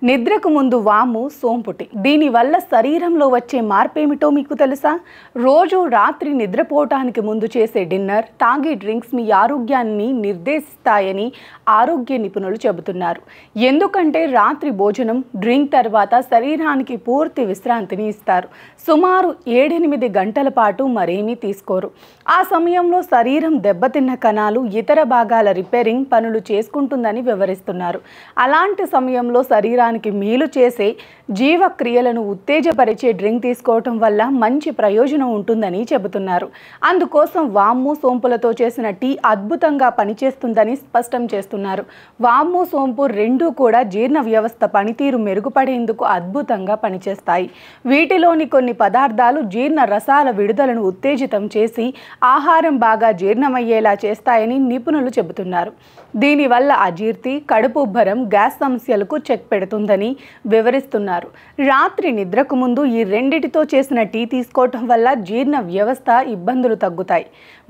నిద్రకు ముందు వాము సోంపు టీ. దీనివల్ల శరీరంలో వచ్చే మార్పేమిటో మీకు తెలుసా? రోజు రాత్రి నిద్రపోవటానికి ముందు చేసే డిన్నర్, తాగే డ్రింక్స్ మీ ఆరోగ్యాన్ని నిర్దేశిస్తాయని ఆరోగ్య నిపుణులు చెబుతున్నారు. ఎందుకంటే రాత్రి భోజనం, డ్రింక్ తర్వాత శరీరానికి పూర్తి విశ్రాంతిని ఇస్తారు. సుమారు 7-8 గంటల పాటు మరేమీ తీసుకోరు. ఆ సమయంలో శరీరం దెబ్బతిన్న కణాలు ఇతర భాగాల రిపేరింగ్ పనులు చేసుకుంటుందని వివరిస్తున్నారు. అలాంటి సమయంలో శరీరానికి మేలు చేసే జీవక్రియలను ఉత్తేజపరిచే డ్రింక్ తీసుకోవటం వల్ల మంచి ప్రయోజనం ఉంటుందని చెబుతున్నారు. అందుకోసం వాము సోంపులతో చేసిన టీ అద్భుతంగా పనిచేస్తుందని స్పష్టం చేస్తున్నారు. వాము సోంపు రెండూ కూడా జీర్ణ వ్యవస్థ పనితీరు మెరుగుపడేందుకు అద్భుతంగా పనిచేస్తాయి. వీటిలోని కొన్ని పదార్థాలు జీర్ణ రసాల విడుదలను ఉత్తేజితం చేసి ఆహారం బాగా జీర్ణమయ్యేలా చేస్తాయని నిపుణులు చెబుతున్నారు. దీనివల్ల అజీర్తి, కడుపు ఉబ్బరం, గ్యాస్ సమస్యలకు చెక్ పెడుతుందని వివరిస్తున్నారు. రాత్రి నిద్రకు ముందు ఈ రెండిటితో చేసిన టీ తీసుకోవటం వల్ల జీర్ణ వ్యవస్థ ఇబ్బందులు తగ్గుతాయి,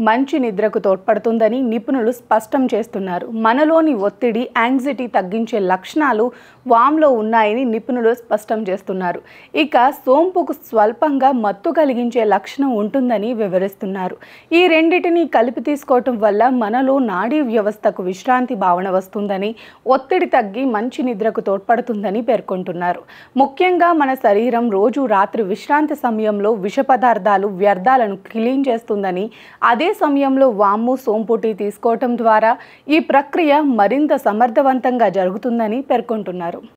మంచి నిద్రకు తోడ్పడుతుందని నిపుణులు స్పష్టం చేస్తున్నారు. మనలోని ఒత్తిడి, యాంగ్జైటీ తగ్గించే లక్షణాలు వామ్లో ఉన్నాయని నిపుణులు స్పష్టం చేస్తున్నారు. ఇక సోంపుకు స్వల్పంగా మత్తు కలిగించే లక్షణం ఉంటుందని వివరిస్తున్నారు. ఈ రెండిటిని కలిపి తీసుకోవటం వల్ల మనలో నాడీ వ్యవస్థకు విశ్రాంతి భావన వస్తుందని, ఒత్తిడి తగ్గి మంచి నిద్రకు తోడ్పడుతుందని పేర్కొంటున్నారు. ముఖ్యంగా మన శరీరం రోజు రాత్రి విశ్రాంతి సమయంలో విష పదార్థాలు, వ్యర్థాలను క్లీన్ చేస్తుందని, అదే సమయంలో వాము సోంపు టీ తీసుకోవటం ద్వారా ఈ ప్రక్రియ మరింత సమర్థవంతంగా జరుగుతుందని పేర్కొంటున్నారు.